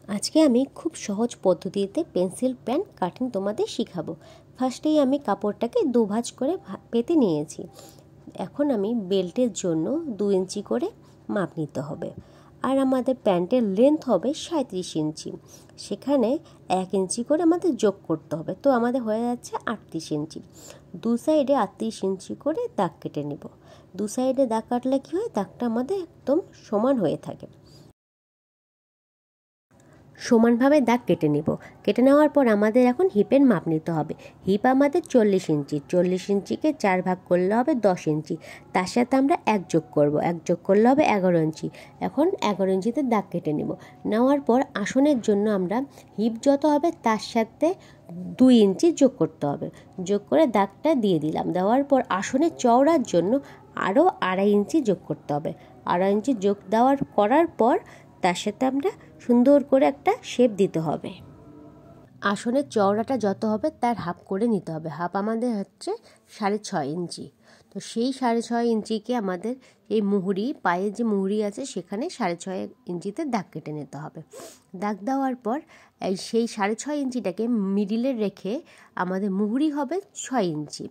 আজকে আমি খুব সহজ পদ্ধতিতে পেন্সিল পেন কাটিং তোমাদের শেখাবো। ফার্স্টেই আমি কাপড়টাকে দুভাঁজ করে পেতে নিয়েছি। এখন আমি বেল্টের জন্য 2 ইঞ্চি করে মাপ নিতে হবে। আর আমাদের প্যান্টের লেন্থ হবে 37 ইঞ্চি, সেখানে 1 ইঞ্চি করে আমাদের যোগ করতে হবে। তো আমাদের হয়ে যাচ্ছে 38 ইঞ্চি। দু সাইডে 38 ইঞ্চি করে দাগ কেটে নেব। দু সাইডে দাগ কাটলে কী হয়, দাগটা আমাদের একদম সমান হয়ে থাকে। সমানভাবে দাগ কেটে নেব। কেটে নেওয়ার পর আমাদের এখন হিপের মাপ নিতে হবে। হিপ আমাদের 40 ইঞ্চি। 40 ইঞ্চিকে 4 ভাগ করলে হবে 10 ইঞ্চি। তার সাথে আমরা 1 যোগ করব। 1 যোগ করলে হবে 11 ইঞ্চি। এখন 11 ইঞ্চিতে দাগ কেটে নেব। নেওয়ার পর আসনের জন্য আমরা হিপ যত হবে তার সাথে 2 ইঞ্চি যোগ করতে হবে। যোগ করে দাগটা দিয়ে দিলাম। দেওয়ার পর আসনের চওড়ার জন্য আরও 2.5 ইঞ্চি যোগ করতে হবে। 2.5 ইঞ্চি যোগ করার পর তার সাথে আমরা সুন্দর করে একটা শেপ দিতে হবে। আসনের চওড়াটা যত হবে তার হাফ করে নিতে হবে। হাফ আমাদের হচ্ছে 6.5 ইঞ্চি। তো সেই 6.5 ইঞ্চিকে আমাদের এই মুহুরি, পায়ে যে মুহুরি আছে সেখানে 6.5 ইঞ্চিতে দাগ কেটে নিতে হবে। দাগ দেওয়ার পর সেই 6.5 ইঞ্চিটাকে মিডিলে রেখে আমাদের মুহুরি হবে 6 ইঞ্চি।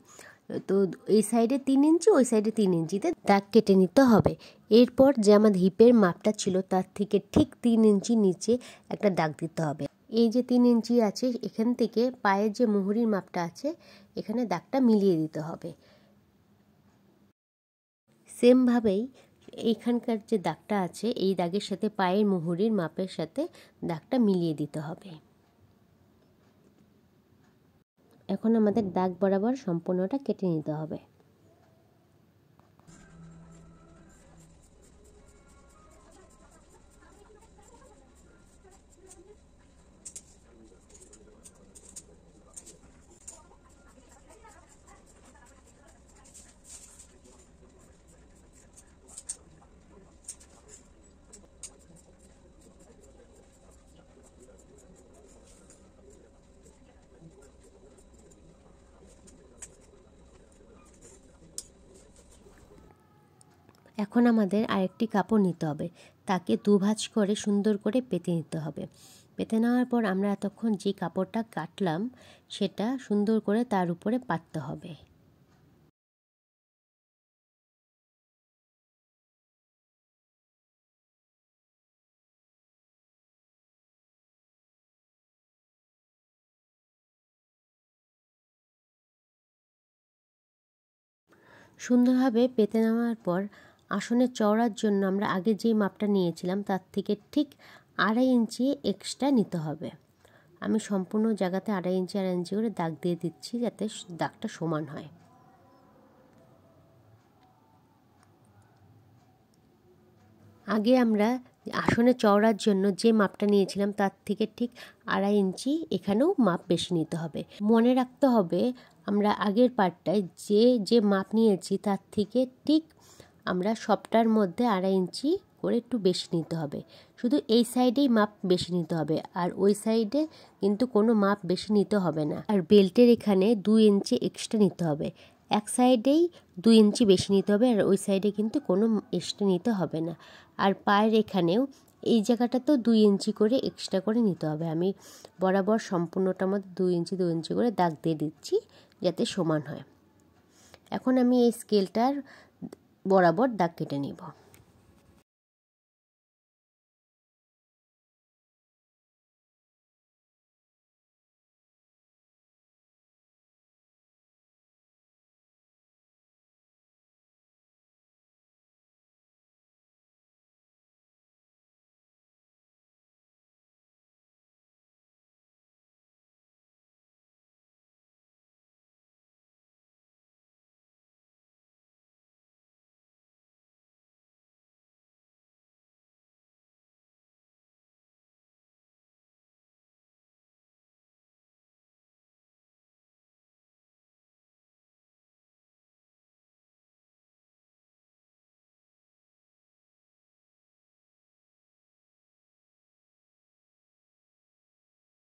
তো এই সাইডে 3 ইঞ্চি, ওই সাইডে 3 ইঞ্চিতে দাগ কেটে নিতে হবে। এরপর যে আমাদের হিপের মাপটা ছিল তার থেকে ঠিক 3 ইঞ্চি নিচে একটা দাগ দিতে হবে। এই যে 3 ইঞ্চি আছে, এখান থেকে পায়ের যে মুহুরির মাপটা আছে এখানে দাগটা মিলিয়ে দিতে হবে। সেমভাবেই এইখানকার যে দাগটা আছে এই দাগের সাথে পায়ের মুহুরির মাপের সাথে দাগটা মিলিয়ে দিতে হবে। এখন আমাদের দাগ বরাবর সম্পূর্ণটা কেটে নিতে হবে। এখন আমাদের আরেকটি কাপড় নিতে হবে, তাকে দুভাঁজ করে সুন্দর করে পেতে নিতে হবে। পেতে নেওয়ার পর আমরা এতক্ষণ যে কাপড়টা কাটলাম সেটা সুন্দর করে তার উপরে পাততে হবে। সুন্দরভাবে পেতে নেওয়ার পর আসনের চওড়ার জন্য আমরা আগে যে মাপটা নিয়েছিলাম তার থেকে ঠিক 2.5 ইঞ্চি এক্সট্রা নিতে হবে। আমি সম্পূর্ণ জায়গাতে 2.5 ইঞ্চি 2.5 ইঞ্চি করে দাগ দিয়ে দিচ্ছি যাতে দাগটা সমান হয়। আগে আমরা আসনের চওড়ার জন্য যে মাপটা নিয়েছিলাম তার থেকে ঠিক 2.5 ইঞ্চি এখানেও মাপ বেশি নিতে হবে। মনে রাখতে হবে আমরা আগের পার্টটায় যে মাপ নিয়েছি তার থেকে ঠিক আমরা সবটার মধ্যে 2.5 ইঞ্চি করে একটু বেশি নিতে হবে। শুধু এই সাইডেই মাপ বেশি নিতে হবে, আর ওই সাইডে কিন্তু কোনো মাপ বেশি নিতে হবে না। আর বেল্টের এখানে 2 ইঞ্চি এক্সট্রা নিতে হবে। এক সাইডেই 2 ইঞ্চি বেশি নিতে হবে, আর ওই সাইডে কিন্তু কোনো এক্সট্রা নিতে হবে না। আর পায়ের এখানেও এই জায়গাটাতেও 2 ইঞ্চি করে এক্সট্রা করে নিতে হবে। আমি বরাবর সম্পূর্ণটার মধ্যে 2 ইঞ্চি 2 ইঞ্চি করে দাগ দিয়ে দিচ্ছি যাতে সমান হয়। এখন আমি এই স্কেলটার বরাবর দাগ কেটে নিব।